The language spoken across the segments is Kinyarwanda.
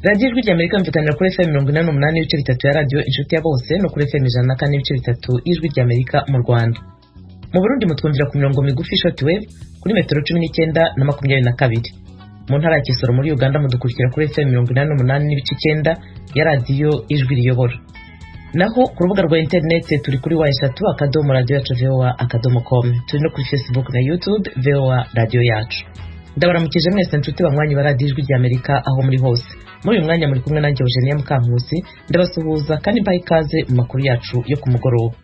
Radio ry'Amerika mvikanira kuri FM 88 n'ibice bitatu ya radio inshuti ya Bose no kuri FM 104 n'ibice bitatu ijwi ry'Amerika mu Rwanda. Mu Burundi mutwumvira ku mirongo migufi shortwave kuri metero 19 na 22. Mu ntara ya Kisoro muri Uganda mudukurikira kuri FM 88 n'ibice 9 ya radio ijwi riyobora. Naho ku rubuga rwa internet turi kuri wa3.radio.voa.com. Turi no kuri Facebook na YouTube VOA Radio yacu. Ndabaramukije mwese nshuti banywanyi ba radio ijwi ry'Amerika aho muri hose. Muri uyu mwanya muri kumwe nanjye Eugenie Mukankusi ndabasuhuza kandi mbaye ikaze mu makuru yacu yo ku mugoroba.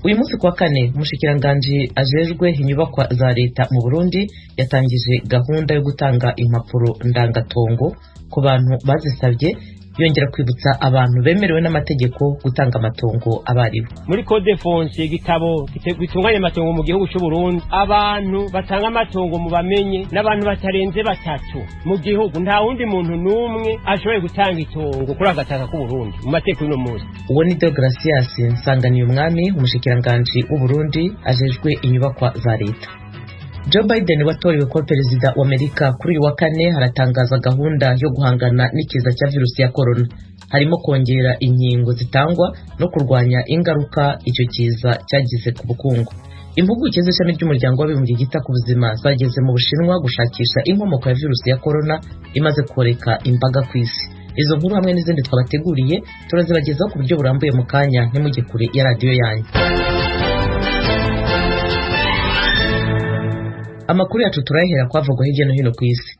Uyu munsi kwa kane umushikiranganje ajejwe inyubakwa za leta mu Burundi yatangije gahunda yo gutanga impapuro ndangatongo ku bantu bazisabye, yongera kwibutsa abantu bemerewe n'amategeko gutanga amatongo abariho. Muri code fonse igitabo gitunganya amatongo mu gihugu cy'u Burundi, abantu batanga amatongo mu bamenye n'abantu batarenze batatu mu gihugu, nta wundi muntu numwe ashoboye gutanga itongo kuri agataka ku Burundi mu mateko y'uno munsi. Uwo ni Deogratias Nsanganiye umwami umushikiranganje w'u Burundi ajejwe inyubakwa za leta. Joe Biden watorewe ko perezida wa Amerika kuri uyu wa kane haratangaza gahunda yo guhangana n'ikiza cya virusi ya corona, harimo kongera inkingo zitangwa no kurwanya ingaruka icyo kiza cyagize ku bukungu. Impuguke z'ishami ry'umuryango w'abibumbye gita ku buzima zageze mu Bushinwa gushakisha inkomoko ya virusi ya corona imaze koreka imbaga ku isi. Izo nkuru hamwe n'izindi twabateguriye turazibagezaho ku buryo burambuye mu kanya, ntimujye kure ya radio yanyu. Amakuru yacu turahera kwavugwa hirya no hino ku isi.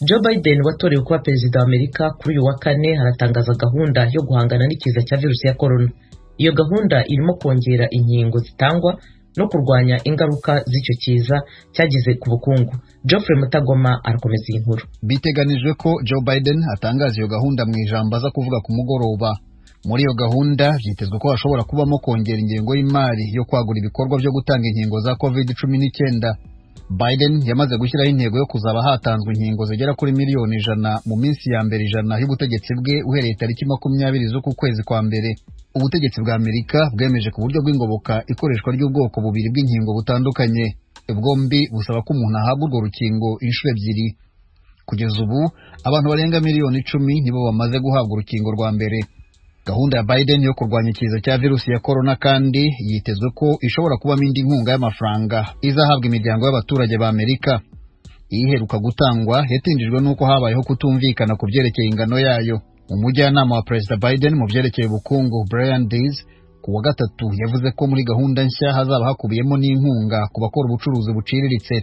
Joe Biden watorewe kuba perezida wa Amerika kuri uyu wa kane haratangaza gahunda yo guhangana n'ikiza cya virusi ya corona. Iyo gahunda irimo kongera inkingo zitangwa no kurwanya ingaruka z'icyo kiza cyagize ku bukungu. Geoffrey Mutagoma arakomeza iyi nkuru. Biteganijwe ko Joe Biden atangaza iyo gahunda mu ijambo aza kuvuga ku mugoroba. Muri iyo gahunda byitezwe ko hashobora kubamo kongera ingengo y'imari yo kwagura ibikorwa byo gutanga inkingo za COVID-19. Biden yamaze gushyiraho intego yo kuzaba hatanzwe inkingo zigera kuri miliyoni 100 mu minsi ya mbere 100 y'ubutegetsi bwe uhereye tariki 20 z'uku kwezi kwa mbere. Ubutegetsi bwa Amerika bwemeje ku buryo bw'ingoboka ikoreshwa ry'ubwoko bubiri bw'inkingo butandukanye. Bwombi busaba ko umuntu ahabwa urwo rukingo inshuro ebyiri. Kugeza ubu abantu barenga miliyoni 10 nibo bamaze guhabwa urukingo rwa mbere. Gahunda ya Biden yo kurwanya ikiza cya virusi ya corona kandi yitezwe ko ishobora kubamo indi nkunga y'amafaranga izahabwa imiryango y'abaturage ba Amerika. Iheruka gutangwa yatinjijwe nuko habayeho kutumvikana ku byerekeye ingano yayo. Umujyanama wa Perezida Biden mu byerekeye ubukungu Brian Dees ku wa gatatu yavuze ko muri gahunda nshya hazaba hakubiyemo n'inkunga ku bakora ubucuruzi buciriritse.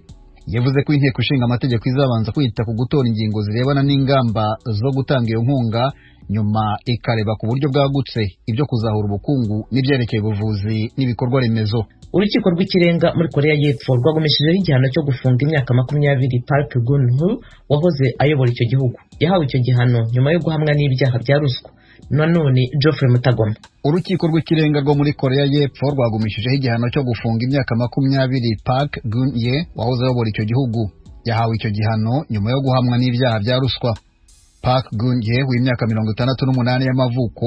Yavuze ko inteko ishinga amategeko izabanza kwita ku gutora ingingo zirebana n'ingamba zo gutanga iyo nkunga, nyuma ikareba ku buryo bwagutse ibyo kuzahura ubukungu n'ibyerekeye ubuvuzi n'ibikorwa remezo. Urukiko rw'ikirenga muri Korea y'Epfo rwagumishijeho igihano cyo gufunga imyaka 20 Park Geun-hye wahoze ayobora icyo gihugu. Yahawe icyo gihano nyuma yo guhamwa n'ibyaha bya ruswa. Nanone Geoffrey Mutagoma. Urukiko rw'ikirenga rwo muri Korea y'Epfo rwagumishijeho igihano cyo gufunga imyaka 20 Park Geun-hye wahoze ayobora icyo gihugu. Yahawe icyo gihano nyuma yo guhamwa n'ibyaha bya ruswa. Park Geun-hye w'imyaka 68 y'amavuko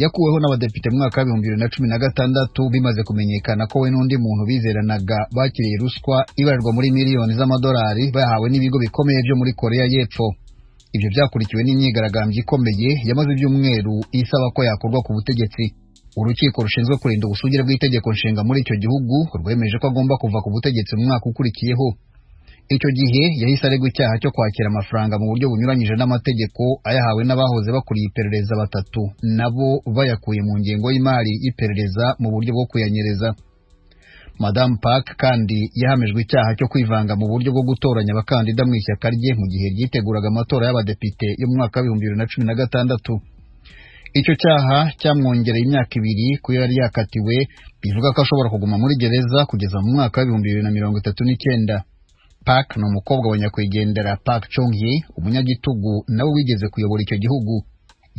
yakuweho n'abadepite mu mwaka wa 2016 bimaze kumenyekana ko we n'undi muntu bizeranaga bakiriye ruswa ibarirwa muri miliyoni z'amadolari bahawe n'ibigo bikomeye byo muri Korea y'Epfo. Ibyo byakurikiwe n'imyigaragambyo ikomeye yamaze ibyumweru isaba ko yakorwa ku butegetsi. Urukiko rushinzwe kurinda ubusugire bw'itegeko nshinga muri icyo gihugu rwemeje ko agomba kuva ku butegetsi mu mwaka ukurikiyeho. Icyo gihe yahise aregwa icyaha cyo kwakira amafaranga mu buryo bunyuranyije n'amategeko ayahawe n'abahoze bakuriye iperereza batatu nabo bayakuye mu ngengo y'imari y'iperereza mu buryo bwo kuyanyereza. Madame Park kandi yahamijwe icyaha cyo kwivanga mu buryo bwo gutoranya abakandida mu ishyaka rye mu gihe ryiteguraga amatora y'abadepite yo mu mwaka wa 2016. Icyo cyaha cyamwongereye imyaka 2 ku yari yakatiwe, bivuga ko ashobora kuguma muri gereza kugeza mu mwaka wa 2039. Park ni umukobwa wa nyakwigendera Park Chung-hye, umunyagitugu nawe wigeze kuyobora icyo gihugu.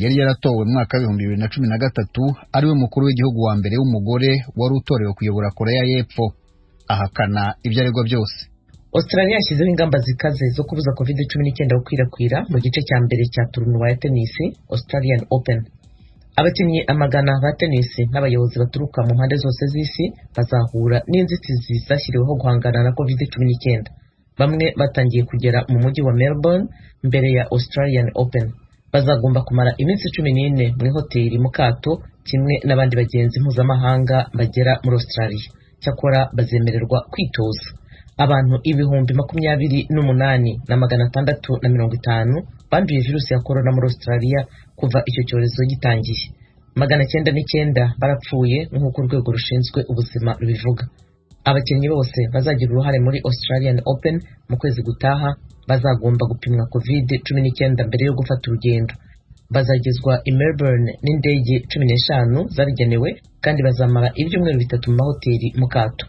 Yari yaratowe mu mwaka wa 2013 ariwe mukuru w'igihugu wa mbere w'umugore wari utorewe kuyobora Korea y'Epfo. Ahakana ibyo aregwa byose. Australia yashyizeho ingamba zikaze zo kubuza COVID-19 gukwirakwira mu gice cya mbere cya turnuwa ya tennis Australian Open. Abakinnyi amagana ba tennis n'abayobozi baturuka mu mpande zose z'isi bazahura n'inzitizi zashyiriweho guhangana na COVID-19. Bamwe batangiye kugera mu mujyi wa Melbourne mbere ya Australian Open. bazagomba kumara iminsi 14 muri hoteli mu kato kimwe n'abandi bagenzi mpuzamahanga bagera muri Australia. Cyakora bazemererwa kwitoza. Abantu 28,650 banduye virusi ya corona muri Australia kuva icyo cyorezo gitangiye. 909 barapfuye nk'uko urwego rushinzwe ubuzima rubivuga. Abakinnyi bose bazagira uruhare muri Australian Open mu kwezi gutaha bazagomba gupimwa COVID-19 mbere yo gufata urugendo. Bazagezwa i Melbourne n'indege 15 zabigenewe kandi bazamara ibyumweru 3 mu mahoteli mu kato.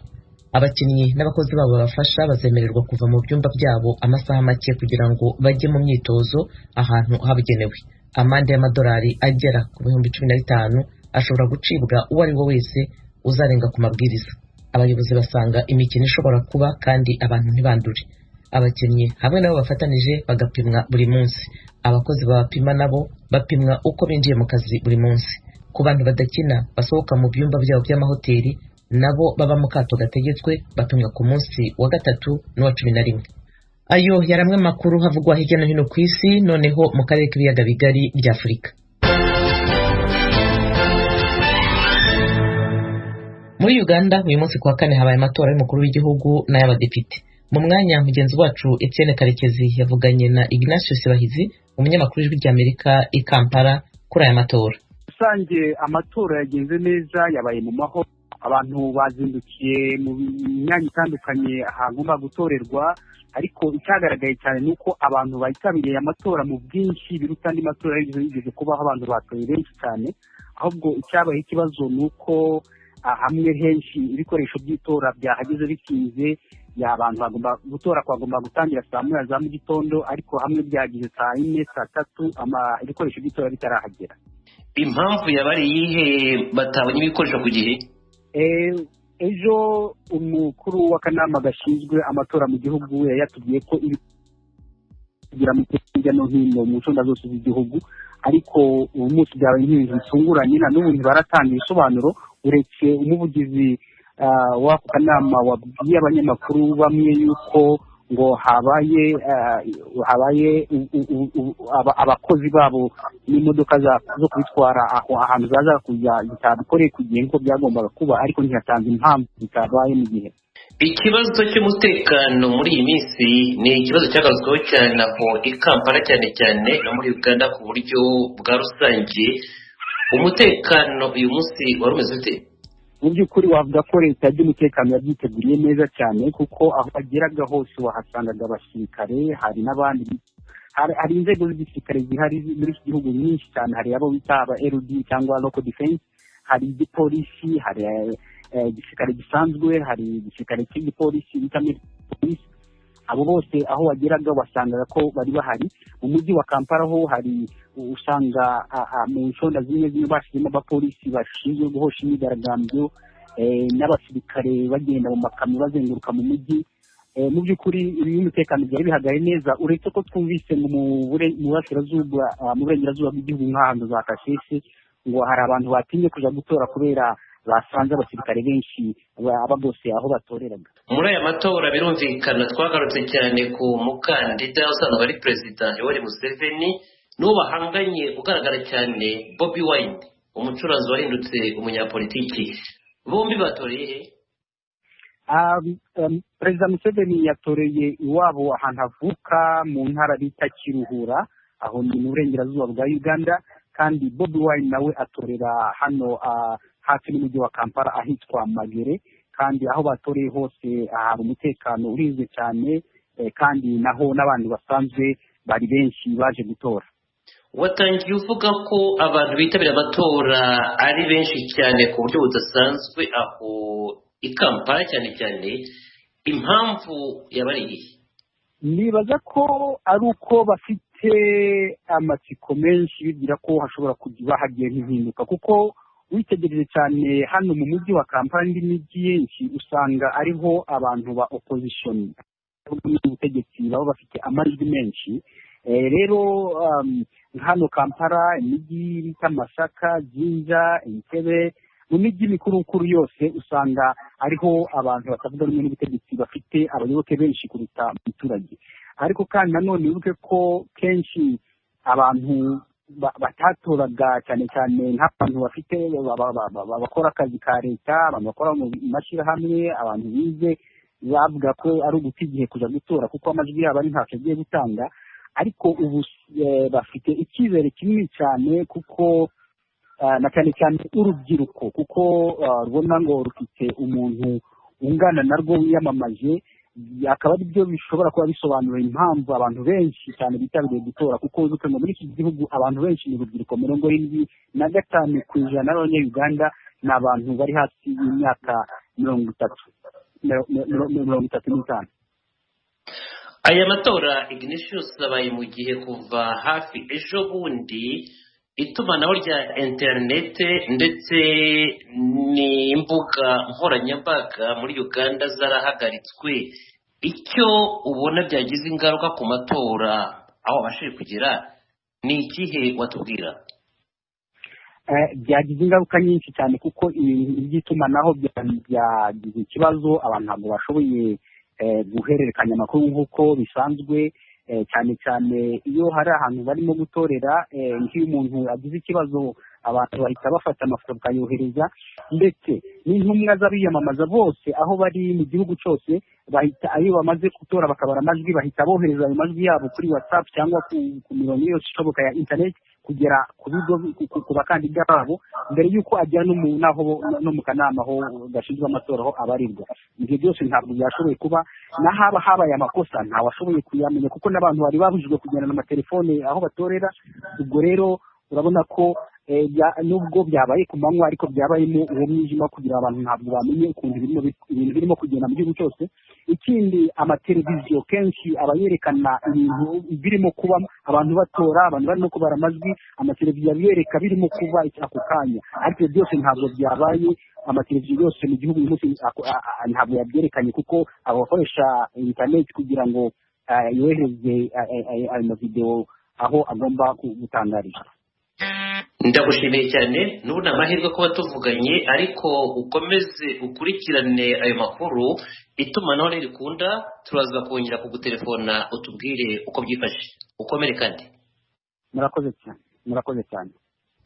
Abakinnyi n'abakozi babo bafasha bazemererwa kuva mu byumba byabo amasaha make kugira ngo bajye mu myitozo ahantu habugenewe. Amande y'amadolari agera ku 15,000 ashobora gucibwa uwo ari we wese uzarenga ku mabwiriza. Abayobozi basanga imikino ishobora kuba kandi abantu ntibandure. Abakinnyi hamwe nabo bafatanije bagapimwa buri munsi. Abakozi babapima nabo bapimwa uko binjiye mu kazi buri munsi. Ku bantu badakina basohoka mu byumba byabo by'amahoteli nabo baba mu kato gategetswe bapimwa ku munsi wa 3 n'uwa 11. Ayo yaramwe makuru havugwa hirya no hino ku isi, noneho mu karere k'ibiyaga bigari bya Afurika. Muri Uganda uyu munsi kwa kane habaye amatora y'umukuru w'igihugu n'ay'abadepite. Mu mwanya mugenzi wacu Etienne Karekezi yavuganye na Ignatius Bahizi, umunyamakuru w'ijwi ry'Amerika i Kampala kuri aya matora. Usange amatora yagenze neza, yabaye mu mahoro, abantu bazindukiye mu myanya itandukanye ahagomba gutorerwa, ariko icyagaragaye cyane nuko abantu bayitabiriye amatora mu bwinshi biruta andi matora yigeze kubaho abantu batoye benshi cyane. Ahubwo icyabaye ikibazo nuko hamwe henshi ibikoresho by'itora byahageze bikinze, y'abantu bagomba gutora kwagomba gutangira saa 9 za mu gitondo, ariko hamwe byagize saa 4 saa 3 ibikoresho by'itora bitarahagera. Impamvu yabari yihe batabonye ibikoresho ku gihe? Ejo umukuru w'akanama gashinzwe amatora mu gihugu yatubwiye ko kugira mu hirya no hino mu nshonda zose z'igihugu, ariko ubu munsi byabaye nk'ibintu bitunguranye na n'ubu ntibaratanga ibisobanuro, uretse umuvugizi w'ako kanama wabwiye abanyamakuru bamwe yuko ngo habaye abakozi babo n'imodoka zo kubitwara ahantu zaza kujya zitabikoreye ku gihe nk'uko byagombaga kuba, ariko ntihatanze impamvu bitabaye mu gihe. Ikibazo cy'umutekano muri iyi minsi ni ikibazo cyagazweho cyane aho i Kampala cyane cyane no muri Uganda ku buryo bwa rusange. Umutekano uyu munsi wari umeze ute? Mu by'ukuri wavuga ko leta y'umutekano yabyiteguriye neza cyane, kuko aho bageraga hose wahasangaga abasirikare, hari n'abandi, hari inzego z'igisirikare zihari muri iki gihugu nyinshi cyane. Hari abo bita aba LD cyangwa local defense, hari igipolisi, hari igisirikare gisanzwe, hari igisirikare cy'igipolisi bita polisi. Abo bose aho wageraga wasangaga ko bari bahari. Mu mujyi wa Kampala ho hari usanga mu nshonda zimwe bashyizemo abapolisi bashinzwe guhosha imyigaragambyo, n'abasirikare bagenda mu makamyo bazenguruka mu mujyi. Mu by'ukuri umutekano byari bihagaye neza, uretse ko twumvise mu burengerazuba bw'igihugu nk'ahantu za Kasheshe ngo hari abantu batinye kuja gutora kubera basanze abasirikare benshi aba bose aho batoreraga. Muri aya matora birumvikana twagarutse cyane ku mukandida usanzwe ari Perezida Yoweri Museveni n'uwo bahanganye ugaragara cyane Bobi Wine, umucuranzi warindutse umunyapolitiki. Bombi batoreye he? Perezida Museveni yatoreye iwabo ahantu avuka mu ntara bita Kiruhura, aho ni mu burengerazuba bwa Uganda, kandi Bobi Wine nawe atorera hano hafi n'umujyi wa Kampala ahitwa Magere, kandi aho batoreye hose hari umutekano urinzwe cyane, kandi naho n'abantu basanzwe bari benshi baje gutora. Watangiye uvuga ko abantu bitabira amatora ari benshi cyane ku buryo budasanzwe aho i Kampala cyane cyane, impamvu yabariye? Nibaza ko ari uko bafite amatsiko menshi bigira ko hashobora kuba hagiye nk'impinduka, kuko witegereje cyane hano mu mujyi wa Kampala n'indi mijyi yenshi usanga ariho abantu ba opposition n'ubutegetsi baba bafite amajwi menshi. Rero hano Kampala, imijyi bita Masaka, Jinja, Entebbe, mu mijyi mikuru yose usanga ariho abantu batavuga rumwe n'ubutegetsi bafite abayoboke benshi kuruta umuturage. Ariko kandi nanone wibuke ko kenshi abantu batatoraga cyane cyane nk'abantu bafite bakora akazi ka leta, abantu bakora mu mashyirahamwe, abantu bize, bavuga ko ari uguta igihe kuja gutora kuko amajwi yabo ari ntacyo agiye gutanga. Ariko ubu bafite icyizere kinini cyane kuko na cyane cyane urubyiruko kuko rubona ngo rufite umuntu ungana narwo wiyamamaje, akaba ari byo bishobora kuba bisobanura impamvu abantu benshi cyane bitabiriye gutora, kuko uzi ngo muri iki gihugu abantu benshi ni urubyiruko 75% y'Abanyarwanda ni abantu bari hasi y'imyaka 35. Aya matora Ignatius abaye mu gihe kuva hafi ejo bundi itumanaho rya interinete ndetse n'imbuga nkoranyambaga muri Uganda zarahagaritswe. Icyo ubona byagize ingaruka ku matora aho bashije kugera ni ikihe watubwira? Byagize ingaruka nyinshi cyane kuko iby'itumanaho byagize ikibazo, abantu ntabwo bashoboye guhererekanya amakuru nk'uko bisanzwe, cyane cyane iyo hari ahantu barimo gutorera. Nk'iyo umuntu agize ikibazo abantu bahita bafata amafoto bakayohereza, ndetse n'intumwa z'abiyamamaza bose aho bari mu gihugu cyose bahita iyo bamaze gutora bakabara amajwi bahita bohereza ayo majwi yabo kuri WhatsApp cyangwa ku mirongo yose ishoboka ya internet kugera ku bigo ku bakandida babo mbere y'uko ajya no mu kanama aho gashinzwe amatora aho abarirwa. Ibyo byose ntabwo byashoboye kuba, n'ahaba habaye amakosa ntawashoboye kuyamenya kuko n'abantu bari babujijwe kugendana amatelefone aho batorera. Ubwo rero urabona ko nubwo byabaye ku manywa ariko byabayemo uwo mwijima kugira abantu ntabwo bamenye ukuntu ibintu birimo kugenda mu gihugu cyose. Ikindi, amateleviziyo kenshi aba yerekana ibintu birimo kuba abantu batora, abantu barimo kubara amajwi, amateleviziyo abiyereka birimo kuba ako kanya, ariko byose ntabwo byabaye. Amateleviziyo yose mu gihugu uyu munsi ntabwo yabyerekanye kuko abakoresha internet kugira ngo yohereze ayo mavideo aho agomba gutangarira. Ndagushimiye cyane, n'ubu ni amahirwe kuba tuvuganye, ariko ukomeze ukurikirane ayo makuru. Itumanaho nirikunda turaza kongera kugutelefona utubwire uko byifashe. Ukomere kandi. Murakoze cyane.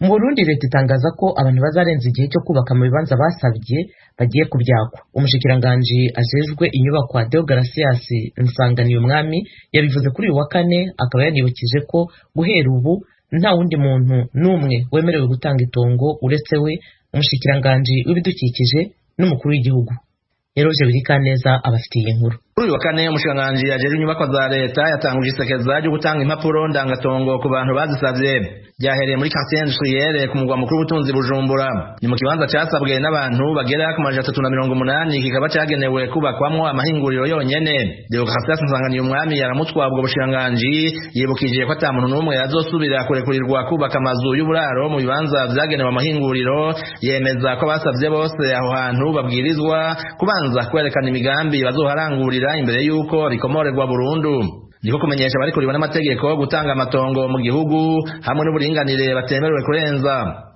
Mu Burundi leta itangaza ko abantu bazarenza igihe cyo kubaka mu bibanza basabye bagiye kubyakwa. Umushikiranganji ajejwe inyubakwa Deogratias Nsanganiyumwami yabivuze kuri uyu wa kane, akaba yanibukije ko guhera ubu nta wundi muntu n'umwe wemerewe gutanga itongo uretse we, umushikiranganji w'ibidukikije n'umukuru w'igihugu. Eroje Birikaneza abafitiye inkuru. Kuri uyu wa kane umushikiranganji ajejwe inyubakwa za leta yatanguje isekeza ryo gutanga impapuro ndangatongo ku bantu bazisavye. Byahereye muri quartier industrielle ku mugwa mukuru w'ubutunzi Bujumbura. Ni mu kibanza cyasabwe n'abantu bagera ku 380 kikaba cyagenewe kubakwamwo amahinguriro yonyene. Deogratias Nsanganiyumwami yaramutwa ubwo bushikiranganji yibukije ko ata muntu n'umwe yazosubira kurekurirwa kubaka amazu y'uburaro mu bibanza vyagenewe amahinguriro. Yemeza ko basavye bose aho hantu babwirizwa kubanza kwerekana imigambi bazoharangurira imbere y'uko rikomorerwa burundu. Niko kumenyesha bari kuriwe n'amategeko gutanga amatongo mu gihugu hamwe n'uburinganire batemerewe kurenza.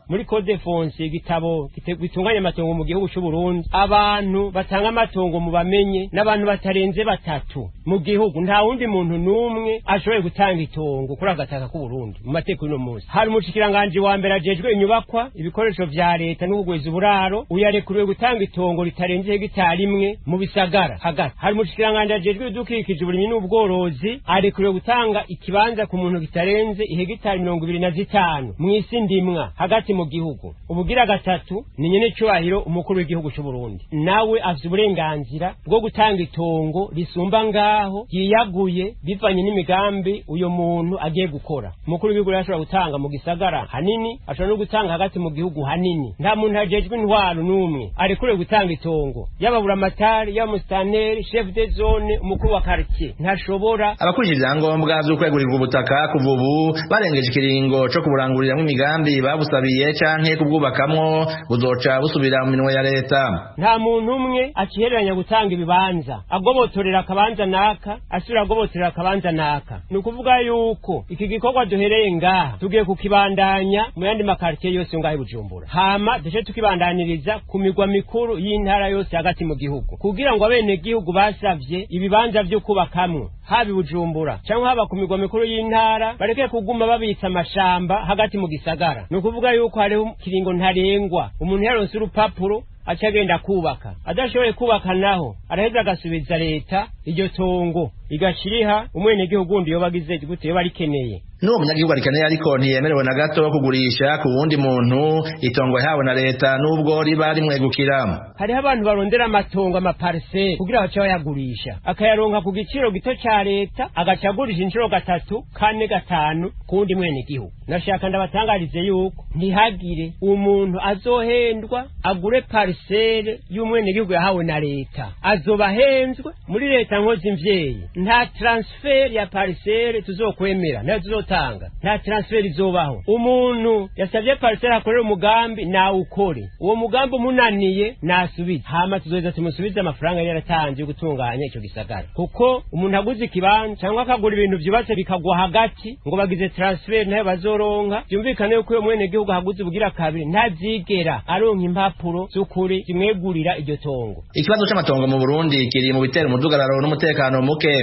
Muri code fonse igitabo gitunganya amatongo mu gihugu cy'u Burundi, abantu batanga amatongo mu bamenye n'abantu batarenze batatu mu gihugu, nta wundi muntu n'umwe ashoboye gutanga itongo kuri agataka k'u Burundi mu mateko y'uno munsi. Hari umushikiranganje wa mbere ajejwe inyubakwa ibikoresho vya leta n'ubugwezi buraro, uyarekuriwe gutanga itongo ritarenze hegitari imwe mu bisagara hagati. Hari umushikiranganje ajejwe idukikije uburimyi n'ubworozi, arekuriwe gutanga ikibanza ku muntu kitarenze hegitari 25 mu isi ndimwa hagati mu gihugu. Ubugira gatatu ni nyene cyubahiro umukuru w'igihugu cy'u Burundi, nawe afite uburenganzira bwo gutanga itongo risumba ngaho yiyaguye bivanye n'imigambi uyo muntu agiye gukora. Umukuru w'igihugu yashobora gutanga mu gisagara hanini, ashobora no gutanga hagati mu gihugu hanini. Nta muntu ajejwe intwaro n'umwe arekure gutanga itongo, yababura amatari ya mustaneri, chef de zone, umukuru wa quartier ntashobora. Abakurikije ibyangombwa byo kwegurirwa ubutaka kuva ubu barengeje ikiringo cyo kuburanguriramo imigambi babusabiye canke kubwubakamwo buzoca busubira mu minwe ya leta. Nta muntu umwe akihereranya gutanga ibibanza agobotorera akabanza naka asubira agobotorera akabanza naka. Ni ukuvuga yuko iki gikorwa duhereye ngaha tugiye kukibandanya mu yandi makartier yose ngaho Bujumbura, hama dushe tukibandaniriza ku migwa mikuru y'intara yose hagati mu gihugu, kugira ngo abene gihugu basavye ibibanza byo kubakamwo haba Bujumbura cyangwa haba ku migwa mikuru y'intara bareke kuguma babitsa amashamba hagati mu gisagara. No kuvuga yuko hariho kiringo ntarengwa umuntu yaronse urupapuro acagenda kubaka, adashoboye kubaka naho araheza agasubiza leta iryo tongo igashiriha umwene gihugu undi yobagize gute barikeneye. N'uwo munyagihugu arikeneye ariko ntiyemerewe na gato kugurisha ku wundi muntu itongo yahawe na leta nubwo riba rimwegukira. Hariho abantu barondera amatongo amaparcelle kugira bace bayagurisha akayaronka ku giciro gito ca leta agacagurisha inshuro 3, 4, 5 kundi mwene gihugu. Nashaka ndabatangarize yuko ntihagire umuntu azohendwa agure parcelle y'umwene gihugu yahawe na leta, azobahenzwe muri leta nkozi mvyeyi. Nta transfer ya parcelle tuzokwemera nayo tuzotanga, nta transfer izobaho. Umuntu yasavye parcelle akorera umugambi na ukore uwo mugambi umunaniye nasubize, hama tuzoza tumusubize amafaranga yaratanze yo gutunganya ico gisagara. Kuko umuntu aguze ikibanza cyangwa akagura ibintu vyubatse bikagwa hagati ngo bagize transfer nayo bazoronka, byumvikane yuko uyo mwene gihugu haguze ubugira kabiri ntazigera aronka impapuro z'ukuri zimwegurira iryo tongo. Ikibazo c'amatongo mu Burundi kiri mu bitera umudugararo n'umutekano muke.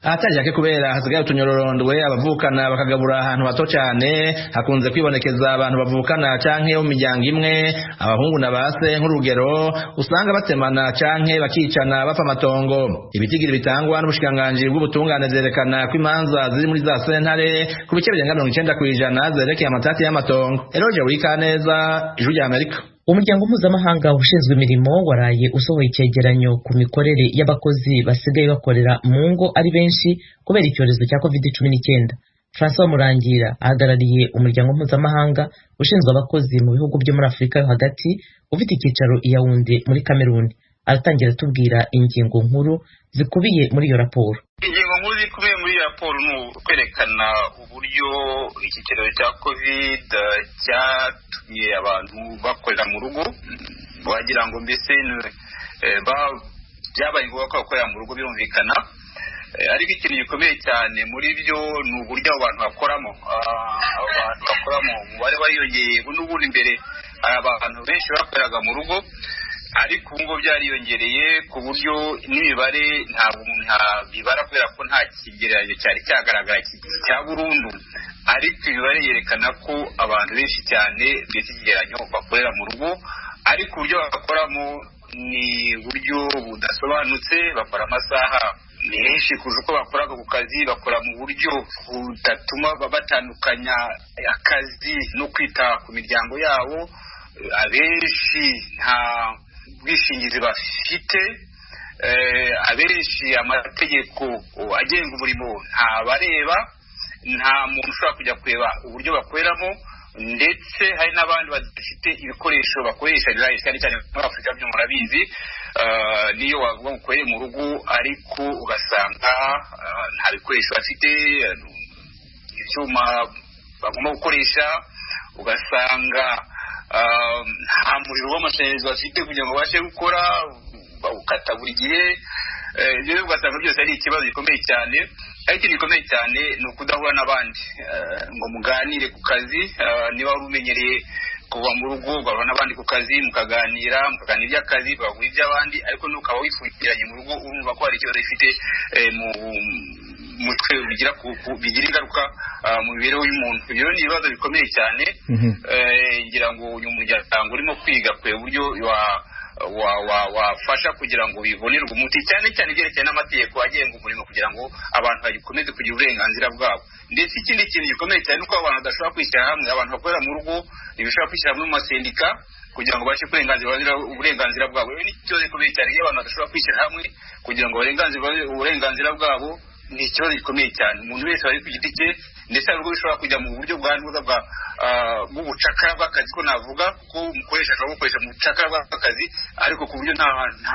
Ahatari yake kubera hasigaye utunyororondwe abavukana bakagabura ahantu hato cyane, hakunze kwibonekeza abantu bavukana canke mu miryango imwe, abahungu na base nk'urugero usanga batemana canke bakicana bapfa amatongo. Ibitigiri bitangwa n'ubushikiranganji bw'ubutungane vyerekana ko imanza ziri muri za sentare ku bice birenga 90% zerekeye amatati y'amatongo. Eroje Wikaneza, Ijwi ry'Amerika. Umuryango mpuzamahanga ushinzwe imirimo waraye usohoye icyegeranyo ku mikorere y'abakozi basigaye bakorera mu ngo ari benshi kubera icyorezo cya COVID-19. François Murangira ahagarariye umuryango mpuzamahanga ushinzwe abakozi mu bihugu byo muri Afurika yo hagati ufite icyicaro i Yaounde muri Cameroon. Aratangira tubwira ingingo nkuru zikubiye muri iyo raporo. Ingingo nkuru zikubiye muri iyo raporo ni kwerekana uburyo iki cyorezo cya COVID cyatumye abantu bakorera mu rugo, wagira ngo mbese byabaye ngombwa ko bakorera mu rugo birumvikana. Ariko ikintu gikomeye cyane muri byo ni uburyo abantu bakoramo. Abantu bakoramo umubare wariyongeye, n'ubundi imbere abantu benshi bakoreraga mu rugo, ariko ubu ngo byariyongereye ku buryo n'imibare ntabwo umuntu yabibara kubera ko nta kigereranyo cyari cyagaragara cya burundu, ariko imibare yerekana ko abantu benshi cyane mbese ikigereranyo bakorera mu rugo, ariko uburyo bakoramo ni uburyo budasobanutse. Bakora amasaha menshi kurusha uko bakoraga ku kazi, bakora mu buryo budatuma batandukanya akazi no kwita ku miryango yabo. Abenshi nta bwishingizi bafite, abenshi amategeko agenga umurimo ntabareba, nta muntu ushobora kujya kureba uburyo bakoreramo, ndetse hari n'abandi badafite ibikoresho bakoresha cyane cyane muri Afurika byo murabizi. Niyo wavuga ngo ukorere mu rugo ariko ugasanga nta bikoresho bafite, ibyuma bagomba gukoresha, ugasanga nta muriro w'amashanyarazi bafite kugira ngo babashe gukora, bawukata buri gihe. Ibyo ugasanga byose ari ikibazo gikomeye cyane. Ariko ikintu gikomeye cyane ni ukudahura n'abandi ngo muganire ku kazi. Niba wari umenyereye kuva mu rugo ugahura n'abandi ku kazi mukaganira iby'akazi, bagura iby'abandi, ariko nukaba wifungiranye mu rugo urumva ko hari ikibazo gifite mu mutwe bigira ingaruka mu mibereho y'umuntu. Ibyo ni ibibazo bikomeye cyane. Ngira ngo uyu muryango urimo kwiga kureba uburyo wafasha kugira ngo bibonerwe umuti, cyane cyane ibyerekeye n'amategeko agenga umurimo kugira ngo abantu bakomeze kugira uburenganzira bwabo. Ndetse ikindi kintu gikomeye cyane nuko abantu badashobora kwishyira hamwe. Abantu bakorera mu rugo ntibishobora kwishyira hamwe mu masendika kugira ngo babashe uburenganzira bwabo. Ni ikibazo gikomeye cyane iyo abantu badashobora kwishyira hamwe kugira ngo uburenganzira bwabo. Ni ikibazo gikomeye cyane. Umuntu wese ari ku giti cye, ndetse hari ubwo bishobora kujya mu buryo bw'ubucakara bw'akazi ko navuga, ko umukoresha ashobora gukoresha mu bucakara bw'akazi, ariko ku buryo nta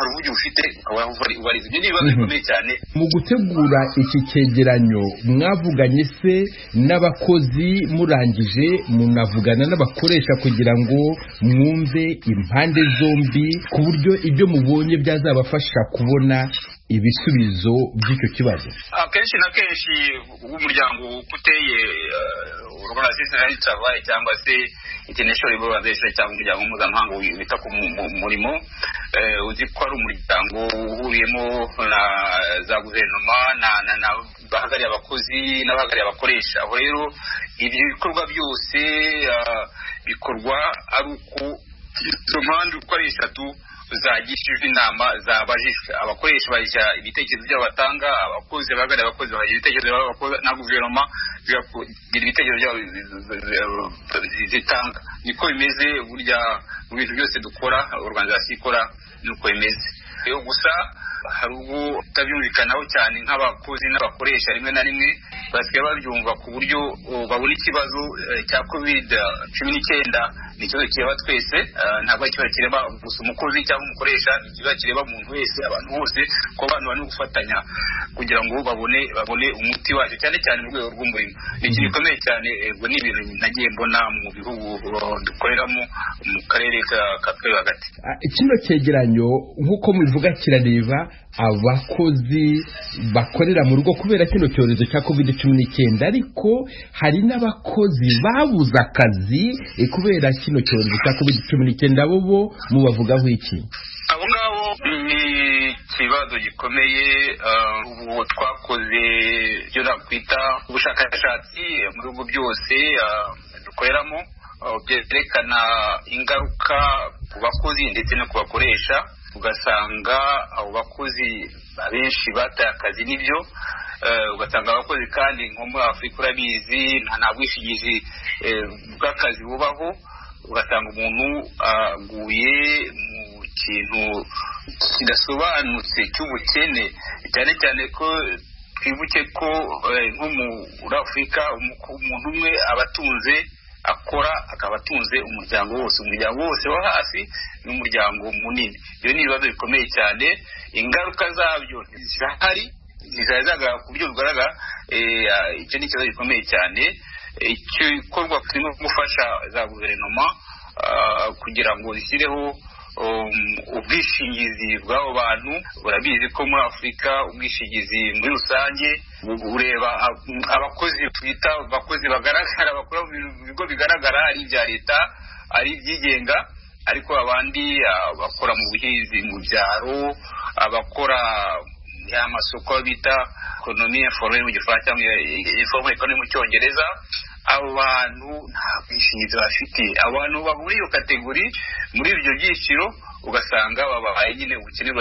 ruhugi ufite ukaba ubariza. Ibyo ni ibibazo bikomeye cyane. Mu gutegura iki cyegeranyo mwavuganye se n'abakozi, murangije munavugana n'abakoresha kugira ngo mwumve impande zombi ku buryo ibyo mubonye byazabafasha kubona ibisubizo by'icyo kibazo? Akenshi na kenshi umuryango uteye organization y'ababaye cyangwa se international labor organization cyangwa umuryango mpuzamahanga wita ku murimo, uzi ko ari umuryango uhuriyemo na za guverinoma na bahagariye abakozi n'abahagariye abakoresha. Aho rero ibyo bikorwa byose bikorwa ari uko izo mpande uko ari eshatu zagishijwe inama zabajijwe. Abakoresha bajya ibitekerezo byabo batanga, abakozi bahagariye abakozi bajya ibitekerezo byabo na guverinoma bigira ibitekerezo byabo zitanga. Niko bimeze burya mu bintu byose dukora, organization ikora nuko bimeze. Rero gusa hari ubwo utabyumvikanaho cyane nk'abakozi n'abakoresha, rimwe na rimwe basigaye babyumva ku buryo babona ikibazo cya COVID-19 ni ikibazo kireba twese, ntabwo ari ikibazo kireba gusa umukozi cyangwa umukoresha, ni ikibazo kireba umuntu wese, abantu bose, ko abantu bari gufatanya kugira ngo babone umuti wacyo, cyane cyane mu rwego rw'umurimo. Ni ikintu gikomeye cyane, ubwo ni ibintu nagiye mbona mu bihugu dukoreramo mu karere ka twe hagati. Kino cyegeranyo nk'uko mubivuga kirareba abakozi bakorera mu rugo kubera kino cyorezo cya COVID-19, ariko hari n'abakozi babuze akazi kubera kino cyorezo cya COVID-19. Abo mubavugaho iki? Abo ngabo ni ikibazo gikomeye. Ubu twakoze ibyo nakwita ubushakashatsi mu bihugu byose dukoreramo, byerekana ingaruka ku bakozi ndetse no ku bakoresha. Ugasanga abo bakozi abenshi bataye akazi, n'ibyo ugasanga abakozi kandi nko muri Afurika urabizi nta bwishingizi bw'akazi bubaho. Ugasanga umuntu aguye mu kintu kidasobanutse cy'ubukene, cyane cyane ko twibuke ko nko muri Afurika umuntu umwe abatunze akora akaba atunze umuryango wose wo hasi n'umuryango munini. Iyo ni ibibazo bikomeye cyane, ingaruka zabyo zirahari, zizagaragara ku buryo bugaragara. Icyo ni ikibazo gikomeye cyane. Icyo gikorwa kirimo gufasha za guverinoma kugira ngo zishyireho ubwishingizi bw'abo bantu. Urabizi ko muri Afurika ubwishingizi muri rusange ureba abakozi twita abakozi bagaragara, bakora mu bigo bigaragara, ari ibya leta ari ibyigenga, ariko abandi bakora mu buhinzi mu byaro, abakora amasoko bita economie informelle mu gifaransa cyangwa informelle economy mu cyongereza, abo bantu nta bwishingizi bafite. Abantu muri iyo kategori, muri ibyo byiciro, ugasanga babaye nyine ubukene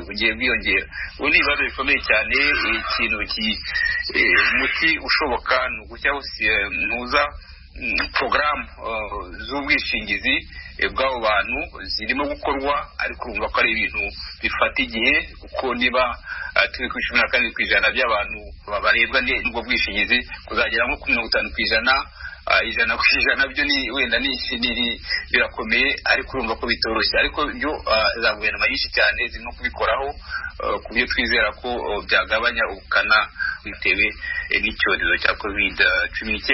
bugiye bwiyongera. Ubu ni ibibazo bikomeye cyane. Ikintu umuti ushoboka ni ugushyiraho ntuza porogaramu z'ubwishingizi bw'abo bantu zirimo gukorwa, ariko urumva ko ari ibintu bifata igihe, kuko niba turi ku 12% by'abantu barebwa n'ubwo bwishingizi, kuzagera nko ku 50%, 100% byo ni wenda ni birakomeye, ariko urumva ko bitoroshye. Ariko byo za guverinoma nyinshi cyane zirimo kubikoraho, ku byo twizera ko byagabanya ubukana bitewe n'icyorezo cya COVID-19.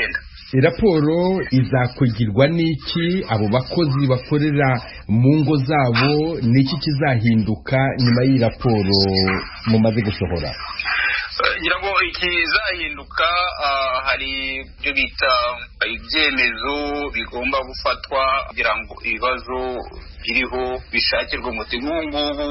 Raporo izakugirwa n'iki? Abo bakozi bakorera mu ngo zabo n'iki kizahinduka nyuma y'iyi raporo mumaze gusohora? Ngira ngo ikizahinduka hari ibyo bita ibyemezo bigomba gufatwa kugira ngo ibibazo biriho bishakirwe umuti. Ngubu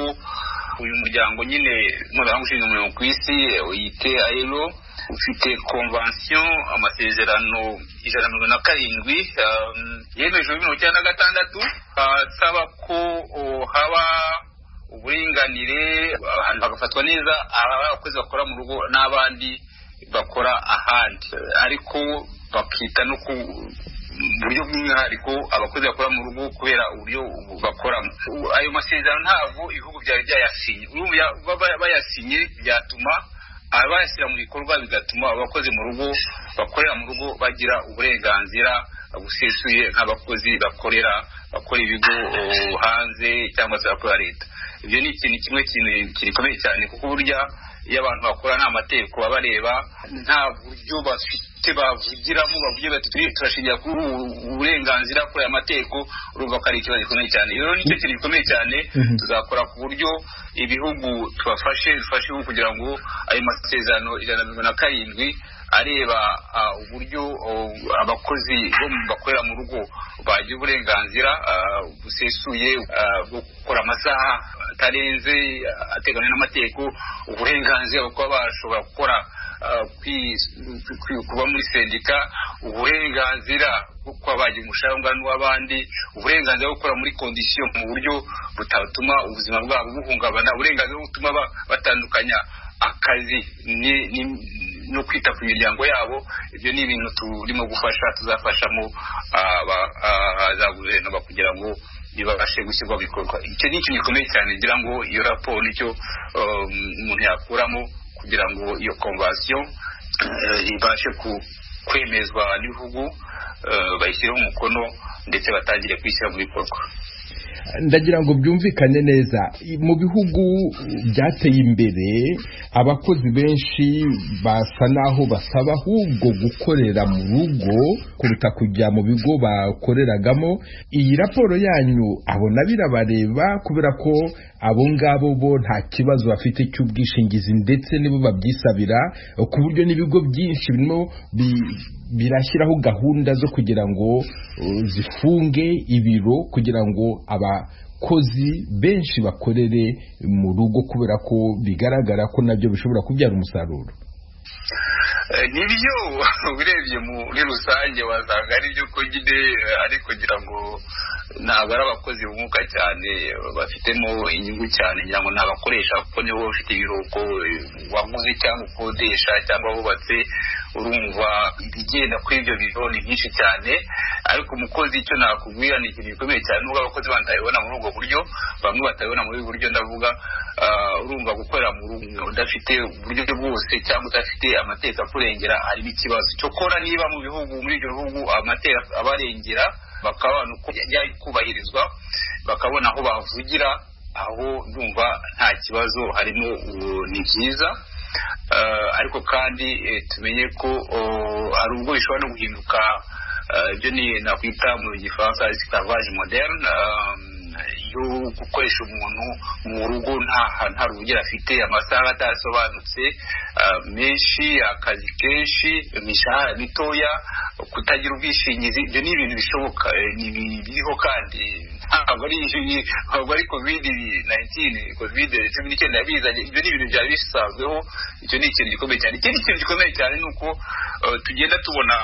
uyu muryango nyine mpuzamahanga ushinzwe umurimo ku isi uyite ILO ufite convention, amasezerano 147 yemeje 1996 asaba ko haba uburinganire, ahantu hagafatwa neza abakozi bakora mu rugo n'abandi bakora ahandi, ariko bakita no ku buryo bw'umwihariko abakozi bakora mu rugo kubera uburyo bakoramo. Ayo masezerano ntabwo ibihugu byari byayasinye. Bayasinye byatuma abayashyira mu bikorwa, bigatuma abakozi mu rugo bakorera mu rugo bagira uburenganzira busesuye nk'abakozi bakora ibigo hanze cyangwa se bakora leta. Ibyo ni ikintu kimwe gikomeye cyane, kuko burya iyo abantu bakora nta mategeko babareba, nta buryo bafite bafite bavugiramo bavuye bati turashingira ku uburenganzira kuri aya mateko urumva ko ari ikibazo gikomeye cyane. Rero nicyo kintu gikomeye cyane tuzakora ku buryo ibihugu dufashe kugira ngo ayo masezerano 127 areba uburyo abakozi bo bakorera mu rugo bagira uburenganzira busesuye bwo gukora amasaha atarenze ateganywa n'amategeko, uburenganzira bwo kuba bashobora gukora kuba muri sendika, uburenganzira bwo kuba bagira umushahara n'uw'abandi, uburenganzira bwo gukora muri kondisiyo mu buryo butatuma ubuzima bwabo buhungabana, uburenganzira bwo gutuma batandukanya akazi no kwita ku miryango yabo. Ibyo ni ibintu turimo gufasha tuzafashamo za guverinoma kugira ngo bibashe gushyirwa bikorwa. Icyo ni ikintu gikomeye cyane ngira ngo iyo raporo nicyo umuntu yakuramo kugira ngo iyo convention ibashe kwemezwa n'ibihugu bayishyireho umukono ndetse batangire kwishyira mu bikorwa. Ndagira ngo byumvikane neza, mu bihugu byateye imbere abakozi benshi basa naho basaba ahubwo gukorera mu rugo kuruta kujya mu bigo bakoreragamo. Iyi raporo yanyu abona birabareba kubera ko abo ngabo bo nta kibazo bafite cy'ubwishingizi ndetse nibo babyisabira, ku buryo n'ibigo byinshi birimo birashyiraho gahunda zo kugira ngo zifunge ibiro kugira ngo abakozi benshi bakorere mu rugo kubera ko bigaragara ko nabyo bishobora kubyara umusaruro. Nibyo urebye muri rusange wasanga ari byo ko nyine, ariko kugira ngo ntabwo ari abakozi bumuka cyane bafitemo inyungu cyane, ngira ngo ntabakoresha kuko nibo bafite ibiruhuko waguze cyangwa ukodesha cyangwa wubatse. Urumva ibigenda kuri ibyo biro ni byinshi cyane, ariko umukozi icyo nakubwira ni ikintu gikomeye cyane. Nubwo abakozi batabibona muri ubwo buryo, bamwe batabibona muri ubu buryo ndavuga, urumva gukorera mu rugo udafite uburyo bwose cyangwa udafite amategeko akurengera harimo ikibazo. Cyokora niba mu bihugu muri ibyo bihugu amategeko abarengera bakabona uko kubahirizwa, bakabona aho bavugira, aho ndumva nta kibazo harimo, ni byiza. Ariko kandi tumenye ko hari ubwo bishobora no guhinduka, ibyo ni nakwita mu gifaransa esclavage moderne, yo gukoresha umuntu mu rugo nta ruhugira afite, amasaha atasobanutse menshi, akazi kenshi, imishahara mitoya, kutagira ubwishingizi. Ibyo ni ibintu bishoboka, ni biriho kandi ntabwo ari COVID-19 yabizanye. Ibyo ni ibintu byari bisanzweho. Icyo ni ikintu gikomeye cyane. Ikindi kintu gikomeye cyane ni uko tugenda tubona